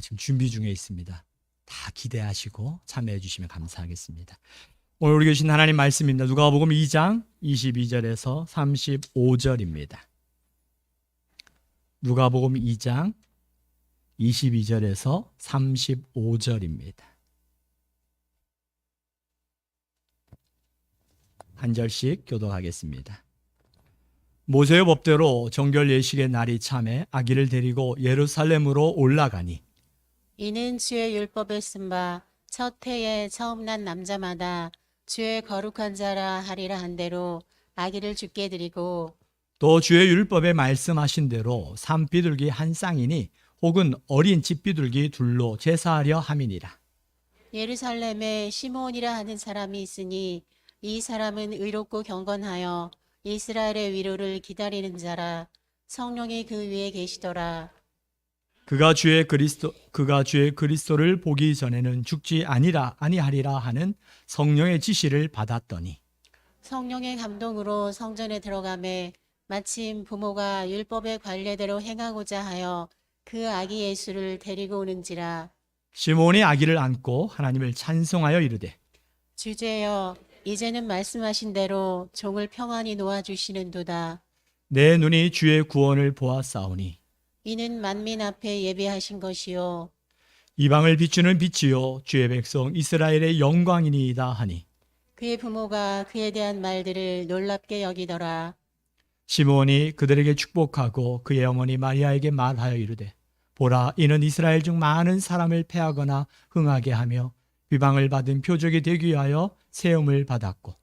지금 준비 중에 있습니다. 다 기대하시고 참여해 주시면 감사하겠습니다. 오늘 우리 계신 하나님 말씀입니다. 누가복음 2장 22절에서 35절입니다. 누가복음 2장 22절에서 35절입니다. 한 절씩 교독하겠습니다. 모세의 법대로 정결 예식의 날이 참에 아기를 데리고 예루살렘으로 올라가니 이는 주의 율법에 쓴 바 첫 해에 처음 난 남자마다 주의 거룩한 자라 하리라 한 대로 아기를 주께 드리고 또 주의 율법에 말씀하신 대로 산비둘기 한 쌍이니 혹은 어린 집비둘기 둘로 제사하려 함이니라. 예루살렘에 시므온이라 하는 사람이 있으니 이 사람은 의롭고 경건하여 이스라엘의 위로를 기다리는 자라. 성령이 그 위에 계시더라. 그가 주의 그리스도를 보기 전에는 죽지 아니하리라 하는 성령의 지시를 받았더니 성령의 감동으로 성전에 들어가매 마침 부모가 율법의 관례대로 행하고자 하여 그 아기 예수를 데리고 오는지라. 시몬이 아기를 안고 하나님을 찬송하여 이르되 주제여 이제는 말씀하신 대로 종을 평안히 놓아주시는도다. 내 눈이 주의 구원을 보았사오니 이는 만민 앞에 예비하신 것이요 이방을 비추는 빛이요 주의 백성 이스라엘의 영광이니이다 하니 그의 부모가 그에 대한 말들을 놀랍게 여기더라. 시므온이 그들에게 축복하고 그의 어머니 마리아에게 말하여 이르되 보라 이는 이스라엘 중 많은 사람을 패하거나 흥하게 하며 비방을 받은 표적이 되기 위하여 세움을 받았고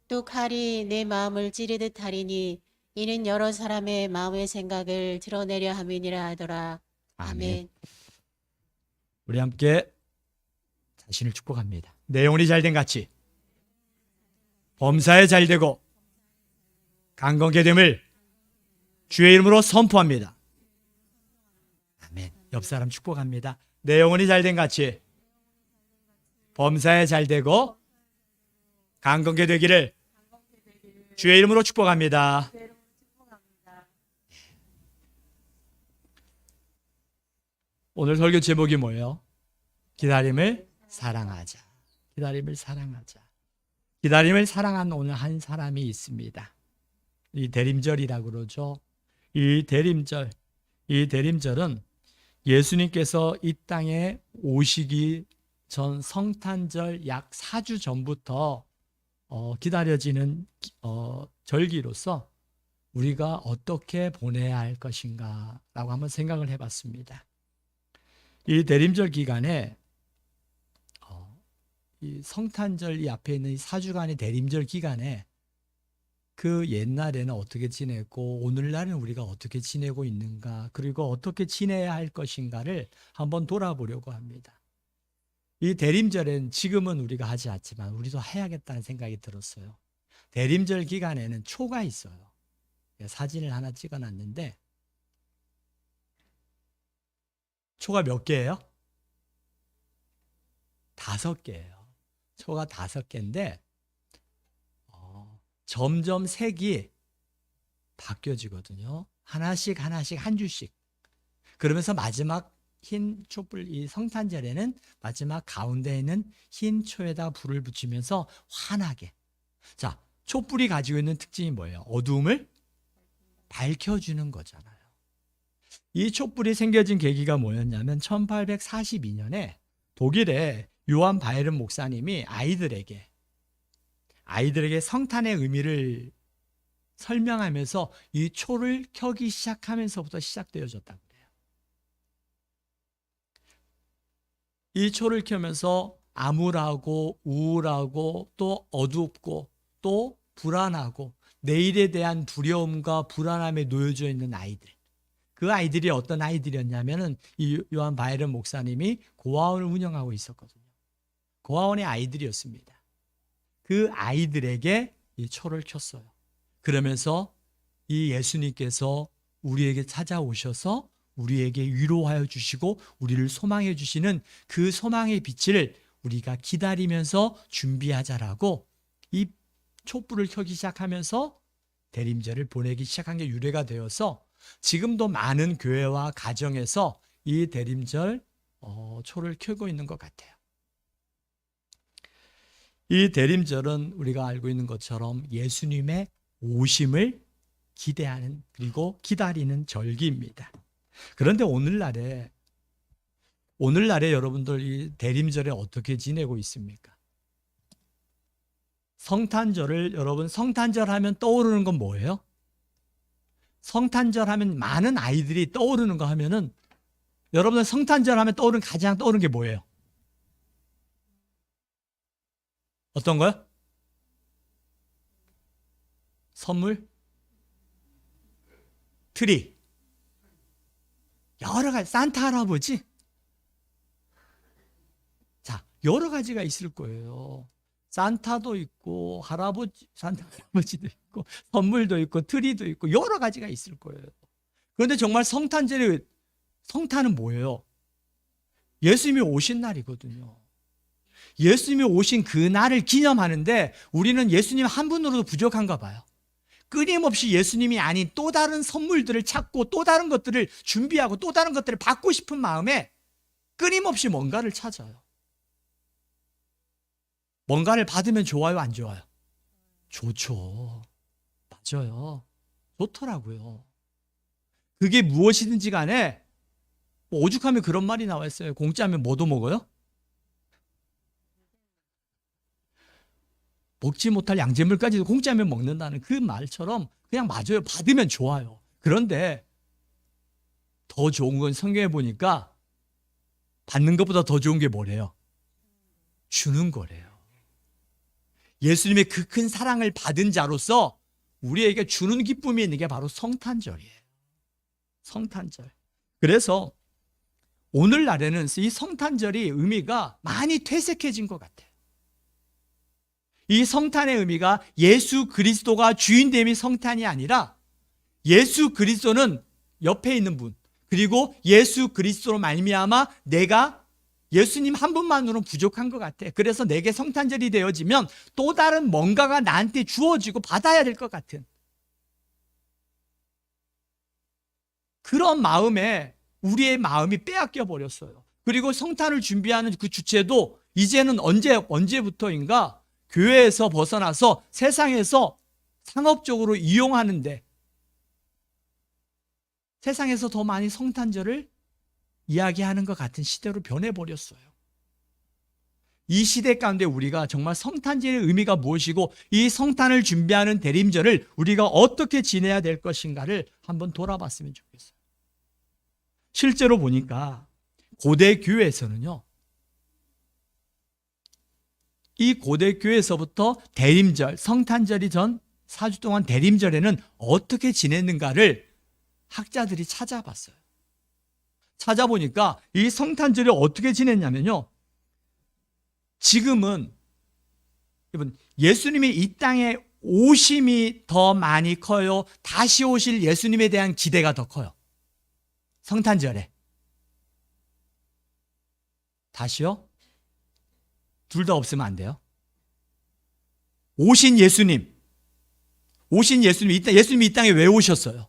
또 칼이 내 마음을 찌르듯 하리니 이는 여러 사람의 마음의 생각을 드러내려 함이니라 하더라. 아멘. 우리 함께 자신을 축복합니다. 내 영혼이 잘된 같이 범사에 잘되고 강건케 됨을 주의 이름으로 선포합니다. 아멘. 옆 사람 축복합니다. 내 영혼이 잘된 같이 범사에 잘되고 강건케 되기를 주의 이름으로 축복합니다. 오늘 설교 제목이 뭐예요? 기다림을 사랑하자. 기다림을 사랑하자. 기다림을 사랑하는 오늘 한 사람이 있습니다. 이 대림절이라고 그러죠. 이 대림절은 예수님께서 이 땅에 오시기 전 성탄절 약 4주 전부터 기다려지는 절기로서 우리가 어떻게 보내야 할 것인가 라고 한번 생각을 해봤습니다. 이 대림절 기간에 이 성탄절 이 앞에 있는 이 4주간의 대림절 기간에 그 옛날에는 어떻게 지냈고 오늘날은 우리가 어떻게 지내고 있는가 그리고 어떻게 지내야 할 것인가를 한번 돌아보려고 합니다. 이 대림절엔 지금은 우리가 하지 않지만 우리도 해야겠다는 생각이 들었어요. 대림절 기간에는 초가 있어요. 사진을 하나 찍어놨는데 초가 몇 개예요? 5개예요. 초가 5개인데 점점 색이 바뀌어지거든요. 하나씩 한 주씩. 그러면서 마지막 흰 촛불, 이 성탄절에는 마지막 가운데 있는 흰 초에다 불을 붙이면서 환하게. 자, 촛불이 가지고 있는 특징이 뭐예요? 어두움을 밝혀주는 거잖아요. 이 촛불이 생겨진 계기가 뭐였냐면 1842년에 독일의 요한 바이른 목사님이 아이들에게 성탄의 의미를 설명하면서 이 초를 켜기 시작하면서부터 시작되어졌다고 그래요. 이 초를 켜면서 암울하고 우울하고 또 어둡고 또 불안하고 내일에 대한 두려움과 불안함에 놓여져 있는 아이들. 그 아이들이 어떤 아이들이었냐면은 이 요한 바이런 목사님이 고아원을 운영하고 있었거든요. 고아원의 아이들이었습니다. 그 아이들에게 이 초를 켰어요. 그러면서 이 예수님께서 우리에게 찾아오셔서 우리에게 위로하여 주시고 우리를 소망해 주시는 그 소망의 빛을 우리가 기다리면서 준비하자라고 이 촛불을 켜기 시작하면서 대림절을 보내기 시작한 게 유래가 되어서 지금도 많은 교회와 가정에서 이 대림절 초를 켜고 있는 것 같아요. 이 대림절은 우리가 알고 있는 것처럼 예수님의 오심을 기대하는 그리고 기다리는 절기입니다. 그런데 오늘날에 여러분들 이 대림절에 어떻게 지내고 있습니까? 성탄절을 여러분 성탄절 하면 떠오르는 건 뭐예요? 성탄절 하면 많은 아이들이 떠오르는 거 하면은 여러분들 성탄절 하면 가장 떠오르는 게 뭐예요? 어떤 거요? 선물? 트리. 여러 가지, 산타 할아버지. 자, 여러 가지가 있을 거예요. 산타도 있고, 산타 할아버지도 있고, 선물도 있고, 트리도 있고, 여러 가지가 있을 거예요. 그런데 정말 성탄은 뭐예요? 예수님이 오신 날이거든요. 예수님이 오신 그 날을 기념하는데 우리는 예수님 한 분으로도 부족한가 봐요. 끊임없이 예수님이 아닌 또 다른 선물들을 찾고 또 다른 것들을 준비하고 또 다른 것들을 받고 싶은 마음에 끊임없이 뭔가를 찾아요. 뭔가를 받으면 좋아요, 안 좋아요? 좋죠. 맞아요. 좋더라고요. 그게 무엇이든지 간에 오죽하면 그런 말이 나와 있어요. 공짜면 뭐도 먹어요? 먹지 못할 양잿물까지도 공짜면 먹는다는 그 말처럼 그냥 맞아요. 받으면 좋아요. 그런데 더 좋은 건 성경에 보니까 받는 것보다 더 좋은 게 뭐래요? 주는 거래요. 예수님의 그 큰 사랑을 받은 자로서 우리에게 주는 기쁨이 있는 게 바로 성탄절이에요. 성탄절. 그래서 오늘날에는 이 성탄절이 의미가 많이 퇴색해진 것 같아요. 이 성탄의 의미가 예수 그리스도가 주인됨이 성탄이 아니라 예수 그리스도는 옆에 있는 분, 그리고 예수 그리스도로 말미암아 내가 예수님 한 분만으로는 부족한 것 같아. 그래서 내게 성탄절이 되어지면 또 다른 뭔가가 나한테 주어지고 받아야 될 것 같은 그런 마음에 우리의 마음이 빼앗겨 버렸어요. 그리고 성탄을 준비하는 그 주체도 이제는 언제부터인가 교회에서 벗어나서 세상에서 상업적으로 이용하는데 세상에서 더 많이 성탄절을 이야기하는 것 같은 시대로 변해버렸어요. 이 시대 가운데 우리가 정말 성탄절의 의미가 무엇이고 이 성탄을 준비하는 대림절을 우리가 어떻게 지내야 될 것인가를 한번 돌아봤으면 좋겠어요. 실제로 보니까 고대 교회에서는요, 이 고대 교회에서부터 대림절, 성탄절이 전 4주 동안 대림절에는 어떻게 지냈는가를 학자들이 찾아봤어요. 찾아보니까 이 성탄절이 어떻게 지냈냐면요, 지금은 여러분 예수님이 이 땅에 오심이 더 많이 커요? 다시 오실 예수님에 대한 기대가 더 커요? 성탄절에. 다시요? 둘 다 없으면 안 돼요. 오신 예수님이 이 땅에 왜 오셨어요?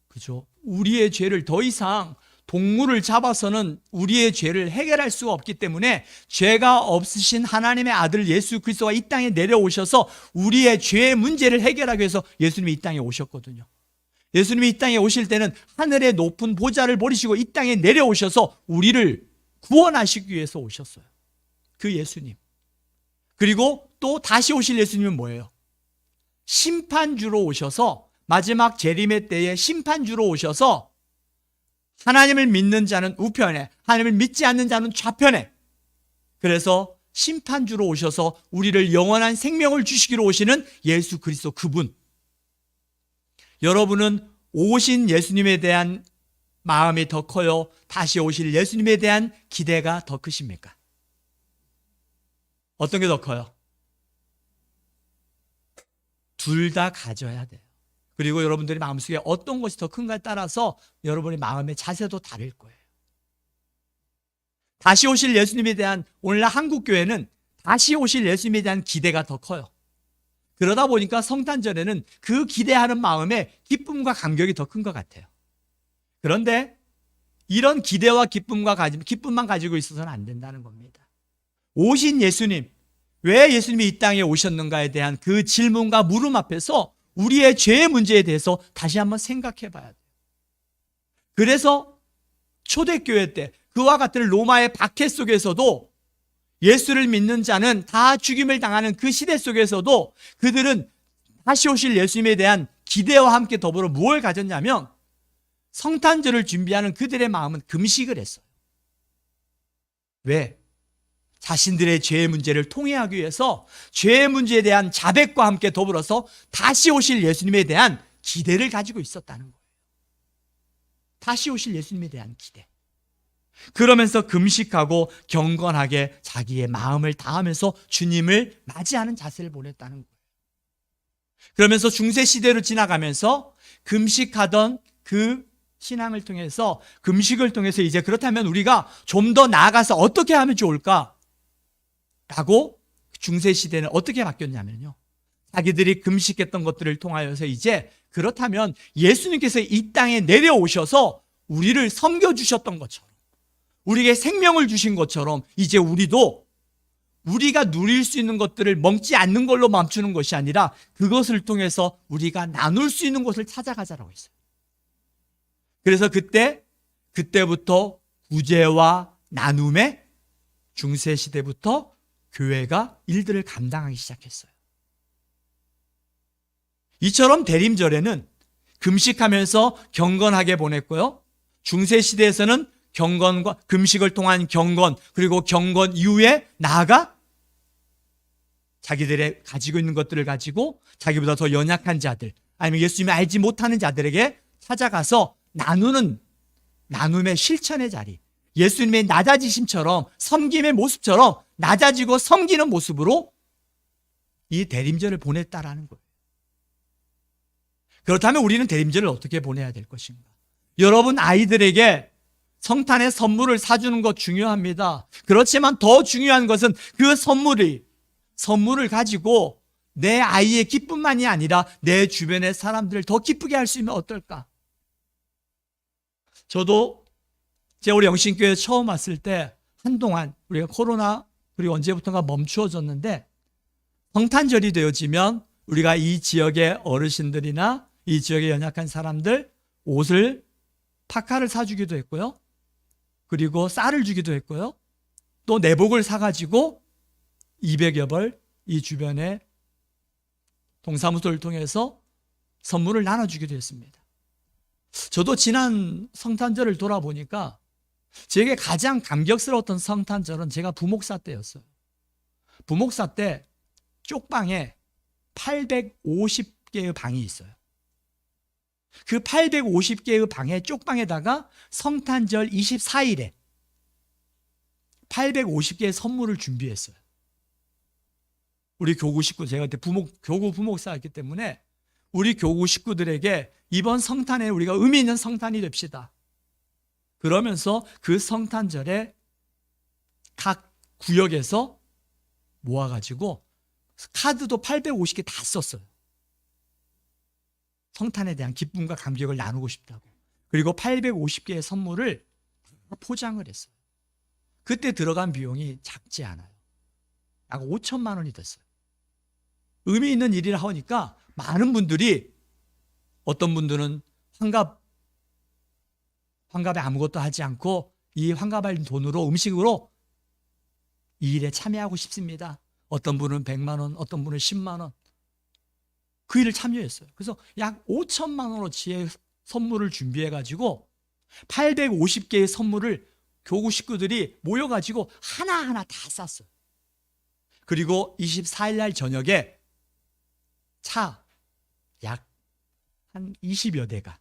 그죠? 우리의 죄를 더 이상 동물을 잡아서는 우리의 죄를 해결할 수가 없기 때문에 죄가 없으신 하나님의 아들 예수 그리스도가 이 땅에 내려오셔서 우리의 죄의 문제를 해결하기 위해서 예수님이 이 땅에 오셨거든요. 예수님이 이 땅에 오실 때는 하늘의 높은 보좌를 버리시고 이 땅에 내려오셔서 우리를 구원하시기 위해서 오셨어요. 그 예수님. 그리고 또 다시 오실 예수님은 뭐예요? 심판주로 오셔서 마지막 재림의 때에 심판주로 오셔서 하나님을 믿는 자는 우편에, 하나님을 믿지 않는 자는 좌편에, 그래서 심판주로 오셔서 우리를 영원한 생명을 주시기로 오시는 예수 그리스도 그분. 여러분은 오신 예수님에 대한 마음이 더 커요? 다시 오실 예수님에 대한 기대가 더 크십니까? 어떤 게 더 커요? 둘 다 가져야 돼요. 그리고 여러분들이 마음속에 어떤 것이 더 큰가에 따라서 여러분의 마음의 자세도 다를 거예요. 다시 오실 예수님에 대한, 오늘날 한국교회는 다시 오실 예수님에 대한 기대가 더 커요. 그러다 보니까 성탄절에는 그 기대하는 마음에 기쁨과 감격이 더 큰 것 같아요. 그런데 이런 기대와 기쁨만 가지고 있어서는 안 된다는 겁니다. 오신 예수님, 왜 예수님이 이 땅에 오셨는가에 대한 그 질문과 물음 앞에서 우리의 죄의 문제에 대해서 다시 한번 생각해 봐야 돼요. 그래서 초대교회 때 그와 같은 로마의 박해 속에서도 예수를 믿는 자는 다 죽임을 당하는 그 시대 속에서도 그들은 다시 오실 예수님에 대한 기대와 함께 더불어 무엇을 가졌냐면 성탄절을 준비하는 그들의 마음은 금식을 했어요. 왜? 자신들의 죄의 문제를 통해하기 위해서 죄의 문제에 대한 자백과 함께 더불어서 다시 오실 예수님에 대한 기대를 가지고 있었다는 거예요. 다시 오실 예수님에 대한 기대. 그러면서 금식하고 경건하게 자기의 마음을 다하면서 주님을 맞이하는 자세를 보냈다는 거예요. 그러면서 중세 시대로 지나가면서 금식하던 그 신앙을 통해서, 금식을 통해서 이제 그렇다면 우리가 좀 더 나아가서 어떻게 하면 좋을까? 라고 중세 시대는 어떻게 바뀌었냐면요, 자기들이 금식했던 것들을 통하여서 이제 그렇다면 예수님께서 이 땅에 내려오셔서 우리를 섬겨주셨던 것처럼, 우리에게 생명을 주신 것처럼 이제 우리도 우리가 누릴 수 있는 것들을 먹지 않는 걸로 멈추는 것이 아니라 그것을 통해서 우리가 나눌 수 있는 곳을 찾아가자라고 했어요. 그래서 그때부터 구제와 나눔의 중세 시대부터 교회가 일들을 감당하기 시작했어요. 이처럼 대림절에는 금식하면서 경건하게 보냈고요, 중세 시대에서는 경건과 금식을 통한 경건, 그리고 경건 이후에 나아가 자기들의 가지고 있는 것들을 가지고 자기보다 더 연약한 자들, 아니면 예수님을 알지 못하는 자들에게 찾아가서 나눔의 실천의 자리, 예수님의 낮아지심처럼, 섬김의 모습처럼 낮아지고 섬기는 모습으로 이 대림절을 보냈다라는 거예요. 그렇다면 우리는 대림절을 어떻게 보내야 될 것인가? 여러분 아이들에게 성탄의 선물을 사주는 것 중요합니다. 그렇지만 더 중요한 것은 그 선물을 가지고 내 아이의 기쁨만이 아니라 내 주변의 사람들을 더 기쁘게 할 수 있으면 어떨까? 저도 우리 영신교회 처음 왔을 때 한동안 우리가 코로나 그리고 언제부턴가 멈추어졌는데, 성탄절이 되어지면 우리가 이 지역의 어르신들이나 이 지역의 연약한 사람들 옷을, 파카를 사주기도 했고요, 그리고 쌀을 주기도 했고요, 또 내복을 사가지고 200여 벌 이 주변에 동사무소를 통해서 선물을 나눠주기도 했습니다. 저도 지난 성탄절을 돌아보니까 제게 가장 감격스러웠던 성탄절은 제가 부목사 때였어요. 부목사 때 쪽방에 850개의 방이 있어요. 그 850개의 방에, 쪽방에다가 성탄절 24일에 850개의 선물을 준비했어요. 우리 교구 식구, 제가 그때 교구 부목사였기 때문에 우리 교구 식구들에게 이번 성탄에 우리가 의미 있는 성탄이 됩시다. 그러면서 그 성탄절에 각 구역에서 모아가지고 카드도 850개 다 썼어요. 성탄에 대한 기쁨과 감격을 나누고 싶다고. 그리고 850개의 선물을 포장을 했어요. 그때 들어간 비용이 작지 않아요. 약 5천만 원이 됐어요. 의미 있는 일이라 하니까 많은 분들이, 어떤 분들은 환갑에 아무것도 하지 않고 이 환갑할 돈으로, 음식으로 이 일에 참여하고 싶습니다. 어떤 분은 100만 원, 어떤 분은 10만 원, 그 일을 참여했어요. 그래서 약 5천만 원어치의 선물을 준비해가지고 850개의 선물을 교구 식구들이 모여가지고 하나하나 다 쌌어요. 그리고 24일 날 저녁에 차 약 한 20여 대가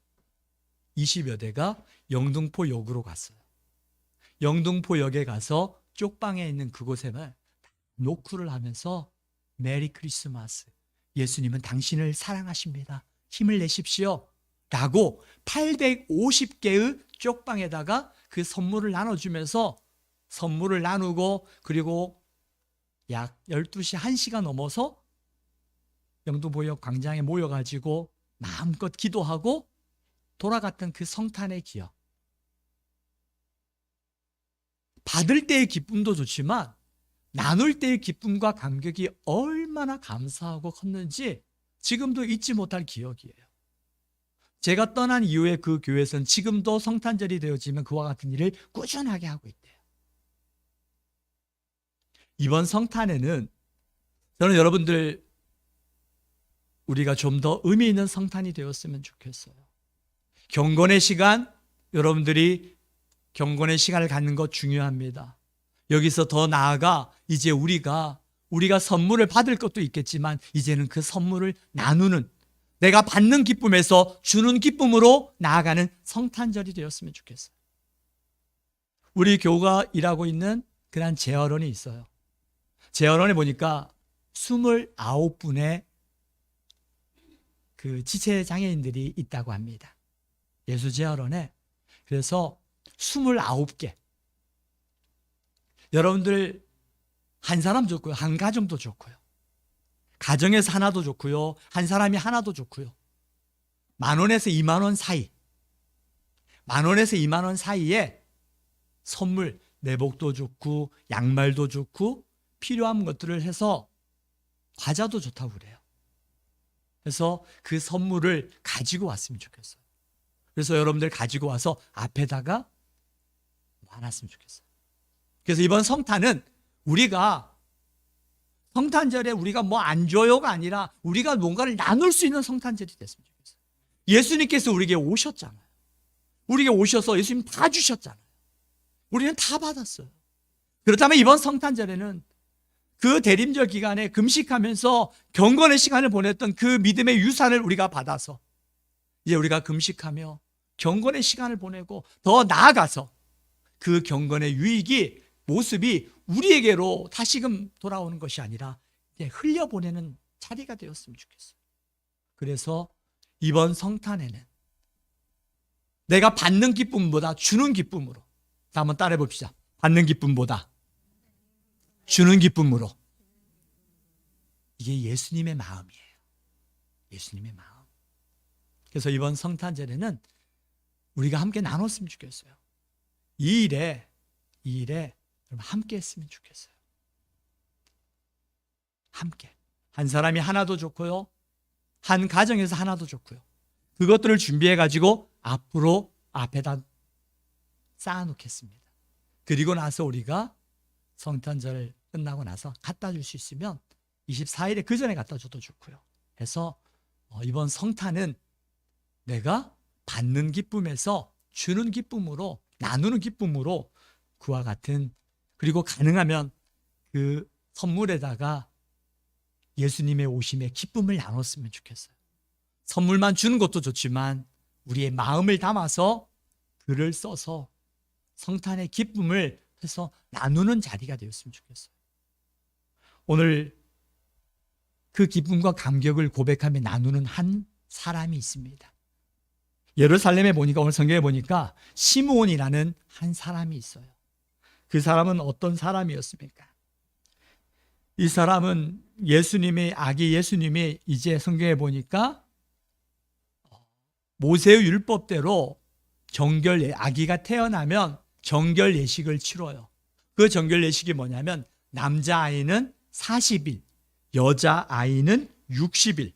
영등포역으로 갔어요. 영등포역에 가서 쪽방에 있는 그곳에 노크를 하면서 메리 크리스마스, 예수님은 당신을 사랑하십니다, 힘을 내십시오 라고 850개의 쪽방에다가 그 선물을 나눠주면서 선물을 나누고, 그리고 약 12시 1시가 넘어서 영등포역 광장에 모여가지고 마음껏 기도하고 돌아갔던 그 성탄의 기억. 받을 때의 기쁨도 좋지만 나눌 때의 기쁨과 감격이 얼마나 감사하고 컸는지 지금도 잊지 못할 기억이에요. 제가 떠난 이후에 그 교회에서는 지금도 성탄절이 되어지면 그와 같은 일을 꾸준하게 하고 있대요. 이번 성탄에는 저는 여러분들 우리가 좀 더 의미 있는 성탄이 되었으면 좋겠어요. 경건의 시간, 여러분들이 경건의 시간을 갖는 것 중요합니다. 여기서 더 나아가 이제 우리가 선물을 받을 것도 있겠지만 이제는 그 선물을 나누는, 내가 받는 기쁨에서 주는 기쁨으로 나아가는 성탄절이 되었으면 좋겠어요. 우리 교우가 일하고 있는 그런 재활원이 있어요. 재활원에 보니까 29분의 그 지체 장애인들이 있다고 합니다. 예수재활원에. 그래서 29개. 여러분들 한 사람 좋고요. 한 가정도 좋고요. 가정에서 하나도 좋고요. 한 사람이 하나도 좋고요. 10,000원에서 20,000원 사이. 10,000원에서 20,000원 사이에 선물, 내복도 좋고 양말도 좋고 필요한 것들을 해서 과자도 좋다고 그래요. 그래서 그 선물을 가지고 왔으면 좋겠어요. 그래서 여러분들 가지고 와서 앞에다가 놔놨으면 좋겠어요. 그래서 이번 성탄은 우리가 성탄절에 우리가 뭐 안 줘요가 아니라 우리가 뭔가를 나눌 수 있는 성탄절이 됐으면 좋겠어요. 예수님께서 우리에게 오셨잖아요. 우리에게 오셔서 예수님 다 주셨잖아요. 우리는 다 받았어요. 그렇다면 이번 성탄절에는 그 대림절 기간에 금식하면서 경건의 시간을 보냈던 그 믿음의 유산을 우리가 받아서 이제 우리가 금식하며 경건의 시간을 보내고 더 나아가서 그 경건의 유익이 모습이 우리에게로 다시금 돌아오는 것이 아니라 이제 흘려보내는 자리가 되었으면 좋겠어요. 그래서 이번 성탄에는 내가 받는 기쁨보다 주는 기쁨으로, 한번 따라해 봅시다. 받는 기쁨보다 주는 기쁨으로. 이게 예수님의 마음이에요. 예수님의 마음. 그래서 이번 성탄절에는 우리가 함께 나눴으면 좋겠어요. 이 일에 여러분 함께 했으면 좋겠어요. 함께. 한 사람이 하나도 좋고요. 한 가정에서 하나도 좋고요. 그것들을 준비해 가지고 앞에다 쌓아놓겠습니다. 그리고 나서 우리가 성탄절 끝나고 나서 갖다 줄 수 있으면 24일에 그 전에 갖다 줘도 좋고요. 해서 이번 성탄은 내가 받는 기쁨에서 주는 기쁨으로, 나누는 기쁨으로 그와 같은, 그리고 가능하면 그 선물에다가 예수님의 오심의 기쁨을 나눴으면 좋겠어요. 선물만 주는 것도 좋지만 우리의 마음을 담아서 글을 써서 성탄의 기쁨을 해서 나누는 자리가 되었으면 좋겠어요. 오늘 그 기쁨과 감격을 고백하며 나누는 한 사람이 있습니다. 예루살렘에 보니까, 오늘 성경에 보니까 시므온이라는 한 사람이 있어요. 그 사람은 어떤 사람이었습니까? 이 사람은 아기 예수님이 이제 성경에 보니까 모세의 율법대로 아기가 태어나면 정결 예식을 치러요. 그 정결 예식이 뭐냐면 남자아이는 40일, 여자아이는 60일.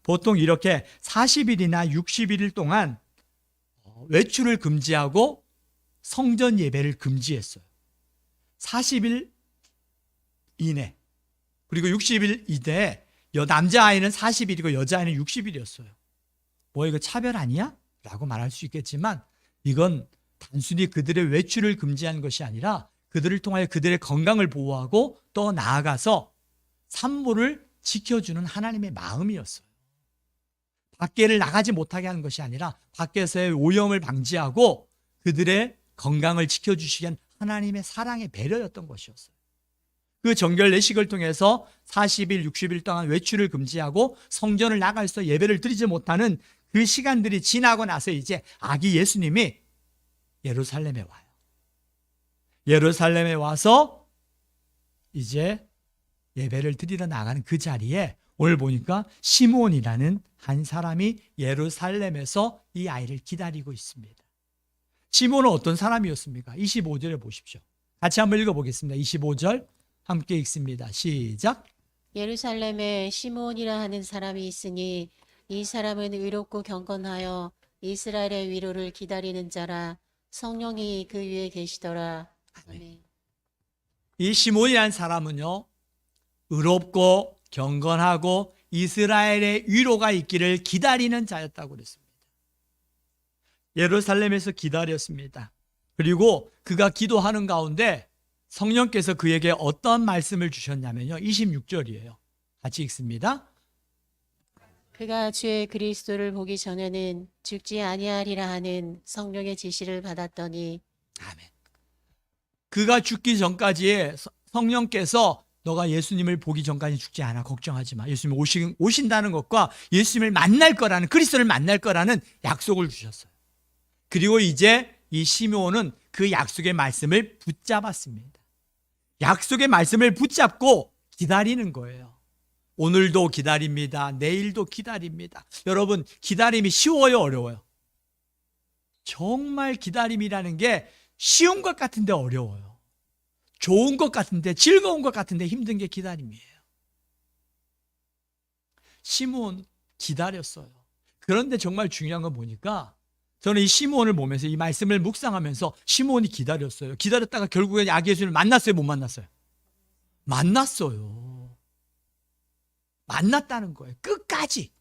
보통 이렇게 40일이나 60일 동안 외출을 금지하고 성전 예배를 금지했어요. 40일 이내. 그리고 60일 이내에 남자아이는 40일이고 여자아이는 60일이었어요. 뭐 이거 차별 아니야? 라고 말할 수 있겠지만 이건 단순히 그들의 외출을 금지한 것이 아니라 그들을 통하여 그들의 건강을 보호하고 또 나아가서 산모를 지켜주는 하나님의 마음이었어요. 밖에를 나가지 못하게 하는 것이 아니라 밖에서의 오염을 방지하고 그들의 건강을 지켜주시기 위한 하나님의 사랑의 배려였던 것이었어요. 그 정결 예식을 통해서 40일, 60일 동안 외출을 금지하고 성전을 나가서 예배를 드리지 못하는 그 시간들이 지나고 나서 이제 아기 예수님이 예루살렘에 와요. 예루살렘에 와서 이제 예배를 드리러 나가는 그 자리에 오늘 보니까 시므온이라는 한 사람이 예루살렘에서 이 아이를 기다리고 있습니다. 시므온은 어떤 사람이었습니까? 25절에 보십시오. 같이 한번 읽어보겠습니다. 25절 함께 읽습니다. 시작. 예루살렘에 시므온이라 하는 사람이 있으니 이 사람은 의롭고 경건하여 이스라엘의 위로를 기다리는 자라. 성령이 그 위에 계시더라. 아멘. 이 시몬이라는 사람은요, 의롭고 경건하고 이스라엘의 위로가 있기를 기다리는 자였다고 그랬습니다. 예루살렘에서 기다렸습니다. 그리고 그가 기도하는 가운데 성령께서 그에게 어떤 말씀을 주셨냐면요, 26절이에요. 같이 읽습니다. 그가 주의 그리스도를 보기 전에는 죽지 아니하리라 하는 성령의 지시를 받았더니 아멘. 그가 죽기 전까지 성령께서 너가 예수님을 보기 전까지 죽지 않아, 걱정하지 마. 예수님 오신다는 것과 예수님을 만날 거라는, 그리스도를 만날 거라는 약속을 주셨어요. 그리고 이제 이 시므온은 그 약속의 말씀을 붙잡았습니다. 약속의 말씀을 붙잡고 기다리는 거예요. 오늘도 기다립니다. 내일도 기다립니다. 여러분, 기다림이 쉬워요, 어려워요? 정말 기다림이라는 게 쉬운 것 같은데 어려워요. 좋은 것 같은데, 즐거운 것 같은데 힘든 게 기다림이에요. 시므온 기다렸어요. 그런데 정말 중요한 건 보니까 저는 이 시므온을 보면서 이 말씀을 묵상하면서 시므온이 기다렸어요. 기다렸다가 결국에 아기 예수님을 만났어요, 못 만났어요? 만났어요. 만났다는 거예요. 끝까지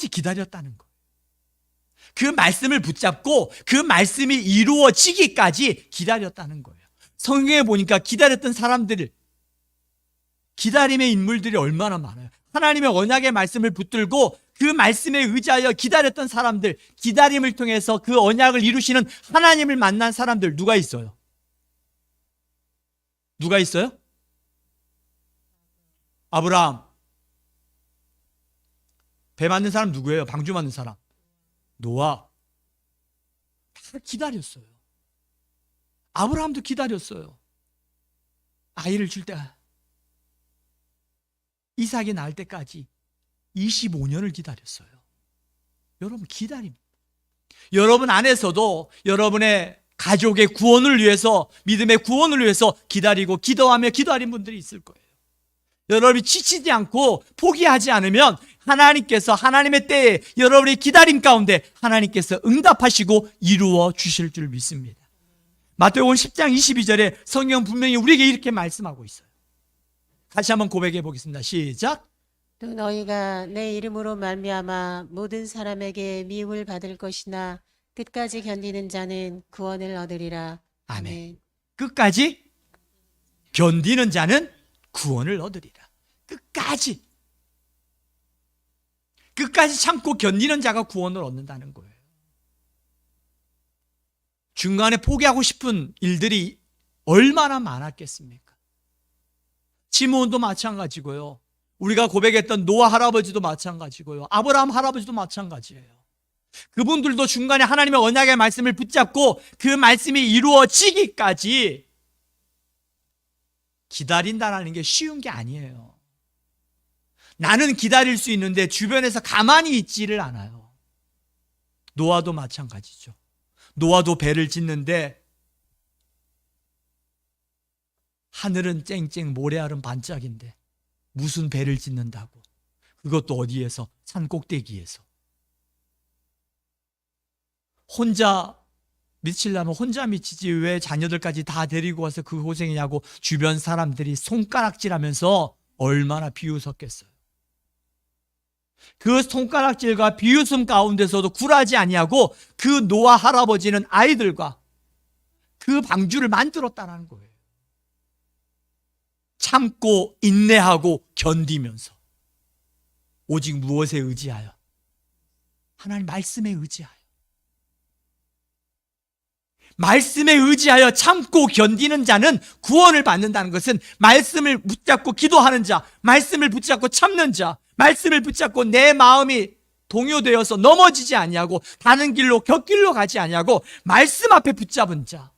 기다렸다는 거예요. 그 말씀을 붙잡고 그 말씀이 이루어지기까지 기다렸다는 거예요. 성경에 보니까 기다렸던 사람들, 기다림의 인물들이 얼마나 많아요. 하나님의 언약의 말씀을 붙들고 그 말씀에 의지하여 기다렸던 사람들, 기다림을 통해서 그 언약을 이루시는 하나님을 만난 사람들, 누가 있어요? 누가 있어요? 아브라함. 배 맞는 사람 누구예요? 방주 맞는 사람. 노아. 다 기다렸어요. 아브라함도 기다렸어요. 아이를 줄 때, 이삭이 낳을 때까지 25년을 기다렸어요. 여러분, 기다림. 여러분 안에서도 여러분의 가족의 구원을 위해서, 믿음의 구원을 위해서 기다리고 기도하며 기도하는 분들이 있을 거예요. 여러분이 지치지 않고 포기하지 않으면 하나님께서 하나님의 때에 여러분의 기다림 가운데 하나님께서 응답하시고 이루어 주실 줄 믿습니다. 마태복음 10장 22절에 성경 분명히 우리에게 이렇게 말씀하고 있어요. 다시 한번 고백해 보겠습니다. 시작. 또 너희가 내 이름으로 말미암아 모든 사람에게 미움을 받을 것이나 끝까지 견디는 자는 구원을 얻으리라. 아멘. 끝까지 견디는 자는 구원을 얻으리라. 끝까지 참고 견디는 자가 구원을 얻는다는 거예요. 중간에 포기하고 싶은 일들이 얼마나 많았겠습니까? 시므온도 마찬가지고요. 우리가 고백했던 노아 할아버지도 마찬가지고요. 아브라함 할아버지도 마찬가지예요. 그분들도 중간에 하나님의 언약의 말씀을 붙잡고 그 말씀이 이루어지기까지 기다린다는 게 쉬운 게 아니에요. 나는 기다릴 수 있는데 주변에서 가만히 있지를 않아요. 노아도 마찬가지죠. 노아도 배를 짓는데 하늘은 쨍쨍 모래알은 반짝인데 무슨 배를 짓는다고. 그것도 어디에서? 산 꼭대기에서. 혼자 미치려면 혼자 미치지 왜 자녀들까지 다 데리고 와서 그 고생이냐고 주변 사람들이 손가락질하면서 얼마나 비웃었겠어요. 그 손가락질과 비웃음 가운데서도 굴하지 아니하고 그 노아 할아버지는 아이들과 그 방주를 만들었다는 거예요. 참고 인내하고 견디면서 오직 무엇에 의지하여? 하나님 말씀에 의지하여. 말씀에 의지하여 참고 견디는 자는 구원을 받는다는 것은 말씀을 붙잡고 기도하는 자, 말씀을 붙잡고 참는 자, 말씀을 붙잡고 내 마음이 동요되어서 넘어지지 아니하고 다른 길로 곁길로 가지 아니하고 말씀 앞에 붙잡은 자,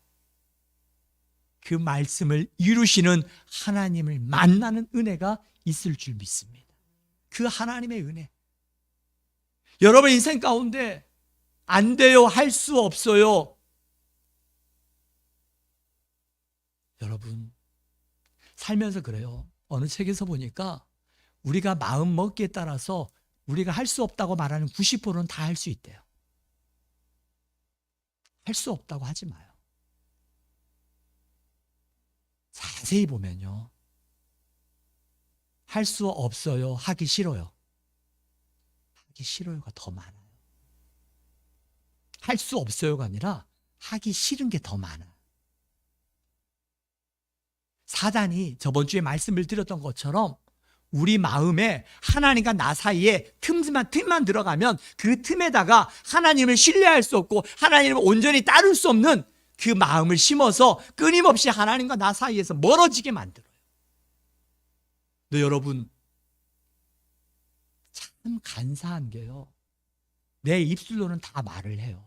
그 말씀을 이루시는 하나님을 만나는 은혜가 있을 줄 믿습니다. 그 하나님의 은혜. 여러분 인생 가운데 안 돼요, 할 수 없어요, 여러분, 살면서 그래요. 어느 책에서 보니까 우리가 마음 먹기에 따라서 우리가 할 수 없다고 말하는 90%는 다 할 수 있대요. 할 수 없다고 하지 마요. 자세히 보면요, 할 수 없어요, 하기 싫어요. 하기 싫어요가 더 많아요. 할 수 없어요가 아니라 하기 싫은 게 더 많아. 사단이 저번 주에 말씀을 드렸던 것처럼 우리 마음에 하나님과 나 사이에 틈만 들어가면 그 틈에다가 하나님을 신뢰할 수 없고 하나님을 온전히 따를 수 없는 그 마음을 심어서 끊임없이 하나님과 나 사이에서 멀어지게 만들어요. 근데 여러분, 참 간사한 게요, 내 입술로는 다 말을 해요.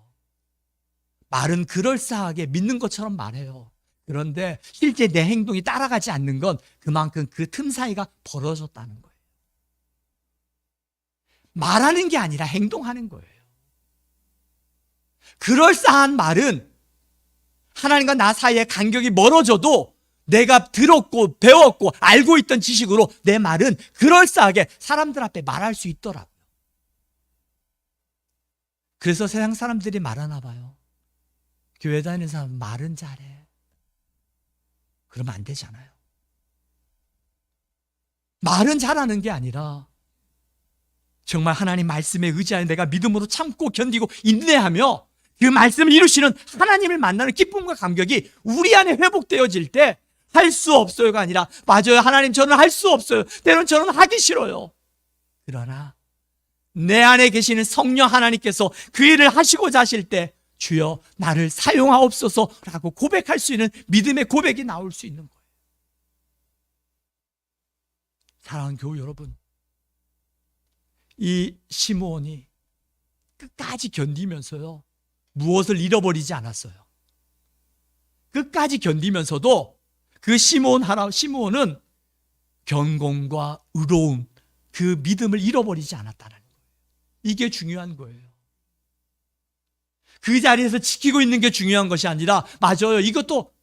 말은 그럴싸하게 믿는 것처럼 말해요. 그런데 실제 내 행동이 따라가지 않는 건 그만큼 그 틈 사이가 벌어졌다는 거예요. 말하는 게 아니라 행동하는 거예요. 그럴싸한 말은 하나님과 나 사이에 간격이 멀어져도 내가 들었고 배웠고 알고 있던 지식으로 내 말은 그럴싸하게 사람들 앞에 말할 수 있더라고요. 그래서 세상 사람들이 말하나 봐요. 교회 다니는 사람 말은 잘해. 그러면 안 되잖아요. 말은 잘하는 게 아니라 정말 하나님 말씀에 의지하여 내가 믿음으로 참고 견디고 인내하며 그 말씀을 이루시는 하나님을 만나는 기쁨과 감격이 우리 안에 회복되어질 때 할 수 없어요가 아니라, 맞아요, 하나님 저는 할 수 없어요, 때로는 저는 하기 싫어요. 그러나 내 안에 계시는 성령 하나님께서 그 일을 하시고자 하실 때 주여 나를 사용하옵소서라고 고백할 수 있는 믿음의 고백이 나올 수 있는 거예요. 사랑하는 교우 여러분, 이 시므온이 끝까지 견디면서요, 무엇을 잃어버리지 않았어요. 끝까지 견디면서도 그 시므온은 경공과 의로움, 그 믿음을 잃어버리지 않았다는 거예요. 이게 중요한 거예요. 그 자리에서 지키고 있는 게 중요한 것이 아니라, 맞아요, 이것도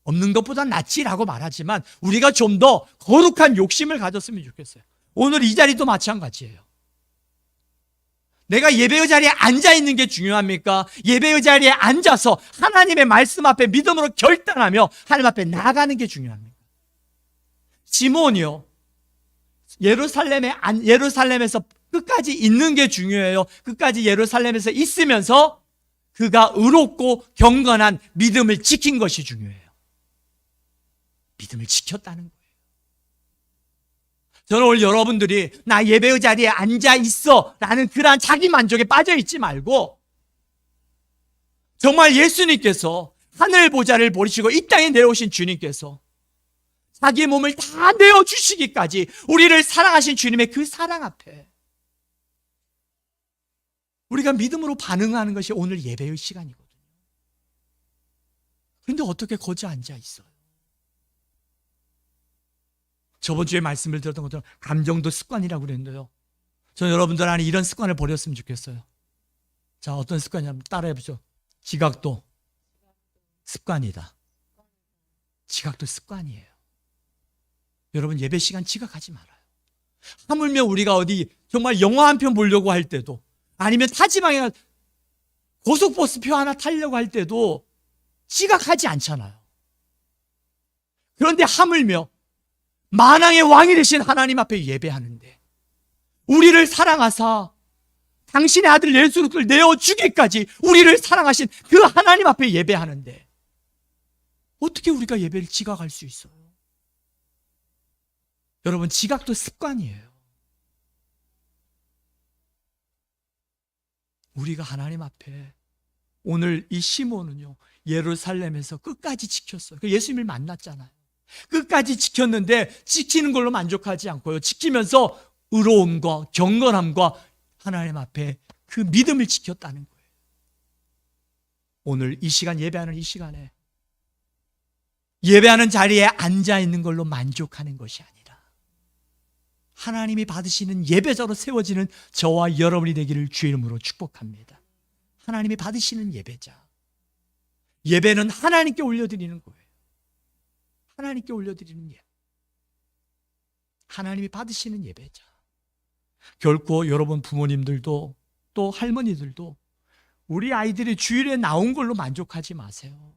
없는 것보단 낫지라고 말하지만 우리가 좀 더 거룩한 욕심을 가졌으면 좋겠어요. 오늘 이 자리도 마찬가지예요. 내가 예배의 자리에 앉아 있는 게 중요합니까? 예배의 자리에 앉아서 하나님의 말씀 앞에 믿음으로 결단하며 하나님 앞에 나아가는 게 중요합니다. 시므온이요, 예루살렘에서 끝까지 있는 게 중요해요. 끝까지 예루살렘에서 있으면서 그가 의롭고 경건한 믿음을 지킨 것이 중요해요. 믿음을 지켰다는 거예요. 저는 오늘 여러분들이 나 예배의 자리에 앉아 있어 라는 그러한 자기 만족에 빠져 있지 말고, 정말 예수님께서 하늘 보좌를 버리시고 이 땅에 내려오신 주님께서 자기 몸을 다 내어주시기까지 우리를 사랑하신 주님의 그 사랑 앞에 우리가 믿음으로 반응하는 것이 오늘 예배의 시간이거든요. 그런데 어떻게 거기 앉아 있어요? 저번 주에 말씀을 드렸던 것처럼 감정도 습관이라고 그랬는데요, 저는 여러분들 안에 이런 습관을 버렸으면 좋겠어요. 자, 어떤 습관이냐면 따라해보죠. 지각도 습관이다. 지각도 습관이에요. 여러분, 예배 시간 지각하지 말아요. 하물며 우리가 어디 정말 영화 한 편 보려고 할 때도, 아니면 타지방에 고속버스표 하나 타려고 할 때도 지각하지 않잖아요. 그런데 하물며 만왕의 왕이 되신 하나님 앞에 예배하는데, 우리를 사랑하사 당신의 아들 예수 그리스도를 내어주기까지 우리를 사랑하신 그 하나님 앞에 예배하는데 어떻게 우리가 예배를 지각할 수 있어요? 여러분, 지각도 습관이에요. 우리가 하나님 앞에, 오늘 이 시므온은요, 예루살렘에서 끝까지 지켰어요. 예수님을 만났잖아요. 끝까지 지켰는데 지키는 걸로 만족하지 않고요, 지키면서 의로움과 경건함과 하나님 앞에 그 믿음을 지켰다는 거예요. 오늘 이 시간, 예배하는 이 시간에 예배하는 자리에 앉아 있는 걸로 만족하는 것이 아니라 하나님이 받으시는 예배자로 세워지는 저와 여러분이 되기를 주의 이름으로 축복합니다. 하나님이 받으시는 예배자, 예배는 하나님께 올려드리는 거예요. 하나님께 올려드리는 예배, 하나님이 받으시는 예배죠. 결코 여러분 부모님들도 또 할머니들도 우리 아이들이 주일에 나온 걸로 만족하지 마세요.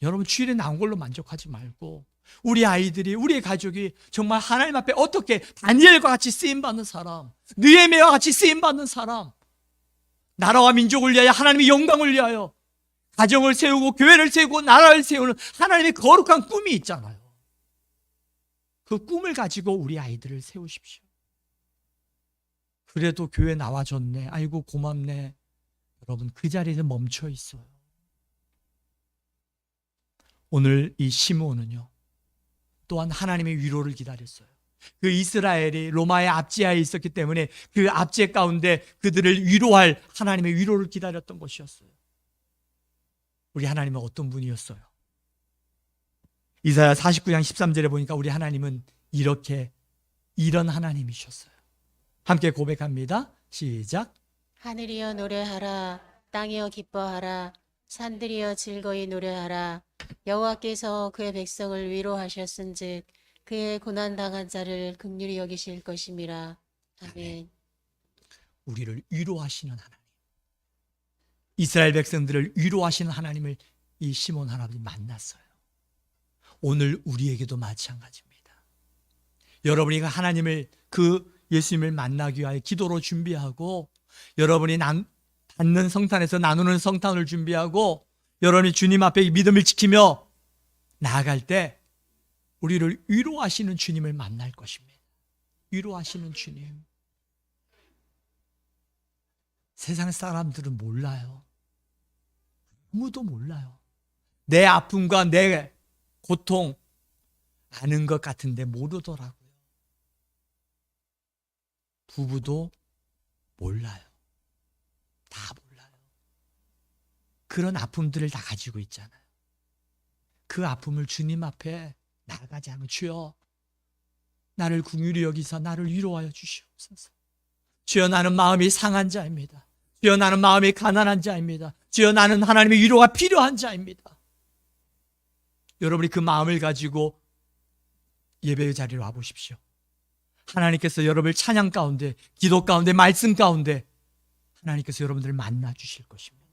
여러분 주일에 나온 걸로 만족하지 말고 우리 아이들이, 우리 가족이 정말 하나님 앞에 어떻게 다니엘과 같이 쓰임받는 사람, 느헤미야와 같이 쓰임받는 사람, 나라와 민족을 위하여 하나님의 영광을 위하여 가정을 세우고 교회를 세우고 나라를 세우는 하나님의 거룩한 꿈이 있잖아요. 그 꿈을 가지고 우리 아이들을 세우십시오. 그래도 교회 나와줬네, 아이고 고맙네, 여러분 그 자리에서 멈춰 있어요. 오늘 이 시므온은요 또한 하나님의 위로를 기다렸어요. 그 이스라엘이 로마의 압제하에 있었기 때문에 그 압제 가운데 그들을 위로할 하나님의 위로를 기다렸던 것이었어요. 우리 하나님은 어떤 분이었어요? 이사야 49장 13절에 보니까 우리 하나님은 이런 하나님이셨어요. 함께 고백합니다. 시작. 하늘이여 노래하라. 땅이여 기뻐하라. 산들이여 즐거이 노래하라. 여호와께서 그의 백성을 위로하셨은즉 그의 고난당한 자를 긍휼히 여기실 것임이라. 아멘. 우리를 위로하시는 하나님, 이스라엘 백성들을 위로하시는 하나님을 이 시몬 할아버지 만났어요. 오늘 우리에게도 마찬가지입니다. 여러분이 하나님을, 그 예수님을 만나기 위하여 기도로 준비하고, 여러분이 받는 성탄에서 나누는 성탄을 준비하고, 여러분이 주님 앞에 믿음을 지키며 나아갈 때 우리를 위로하시는 주님을 만날 것입니다. 위로하시는 주님. 세상 사람들은 몰라요. 아무도 몰라요. 내 아픔과 내 고통 아는 것 같은데 모르더라고요. 부부도 몰라요. 다 몰라요. 그런 아픔들을 다 가지고 있잖아요. 그 아픔을 주님 앞에 나가지 않으면 주여 나를 긍휼히 여기사 나를 위로하여 주시옵소서. 주여 나는 마음이 상한 자입니다. 주여 나는 마음이 가난한 자입니다. 주여 나는 하나님의 위로가 필요한 자입니다. 여러분이 그 마음을 가지고 예배의 자리로 와보십시오. 하나님께서 여러분을 찬양 가운데, 기도 가운데, 말씀 가운데 하나님께서 여러분들을 만나 주실 것입니다.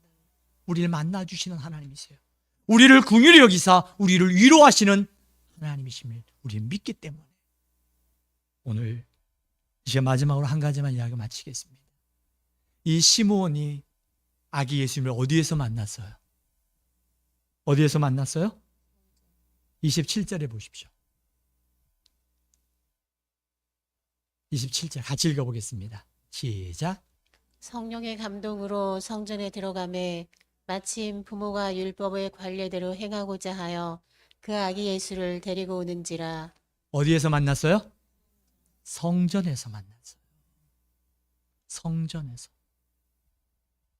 우리를 만나 주시는 하나님이세요. 우리를 긍휼히 여기사 우리를 위로하시는 하나님이심을 우리는 믿기 때문에 오늘 이제 마지막으로 한 가지만 이야기 마치겠습니다. 이 시므온이 아기 예수님을 어디에서 만났어요? 어디에서 만났어요? 27절에 보십시오. 27절 같이 읽어보겠습니다. 시작. 성령의 감동으로 성전에 들어가매 마침 부모가 율법의 관례대로 행하고자 하여 그 아기 예수를 데리고 오는지라. 어디에서 만났어요? 성전에서 만났어요. 성전에서.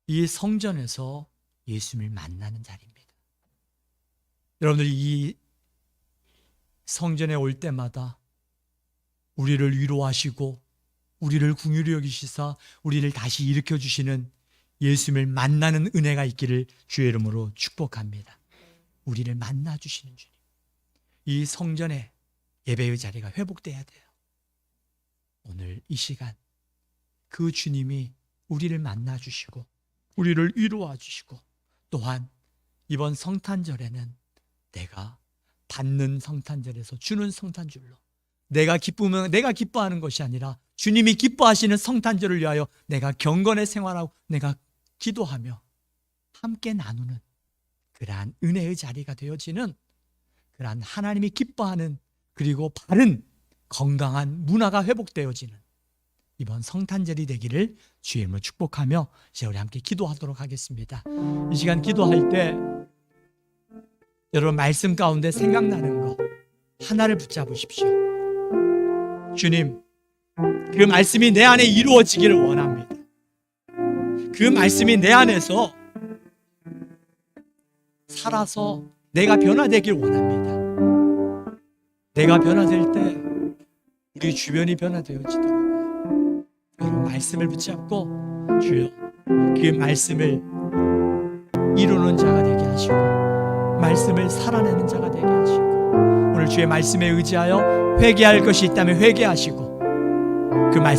이 성전에서 예수님을 만나는 자리입니다. 여러분들이 이 성전에 올 때마다 우리를 위로하시고 우리를 긍휼히 여기시사 우리를 다시 일으켜 주시는 예수님을 만나는 은혜가 있기를 주의 이름으로 축복합니다. 우리를 만나 주시는 주님. 이 성전의 예배의 자리가 회복돼야 돼요. 오늘 이 시간 그 주님이 우리를 만나 주시고 우리를 위로해 주시고, 또한 이번 성탄절에는 내가 받는 성탄절에서 주는 성탄절로 내가 기쁘면 내가 기뻐하는 것이 아니라 주님이 기뻐하시는 성탄절을 위하여 내가 경건의 생활하고 내가 기도하며 함께 나누는 그러한 은혜의 자리가 되어지는 그러한 하나님이 기뻐하는, 그리고 바른 건강한 문화가 회복되어지는 이번 성탄절이 되기를 주의 이름으로 축복하며 이제 우리 함께 기도하도록 하겠습니다. 이 시간 기도할 때 여러분 말씀 가운데 생각나는 거 하나를 붙잡으십시오. 주님, 그 말씀이 내 안에 이루어지기를 원합니다. 그 말씀이 내 안에서 살아서 내가 변화되길 원합니다. 내가 변화될 때 우리 주변이 변화되어지도록 여러분 말씀을 붙잡고 주여 그 말씀을 이루는 자가 되게 하시고 말씀을 살아내는 자가 되게 하시고, 오늘 주의 말씀에 의지하여 회개할 것이 있다면 회개하시고, 그 말씀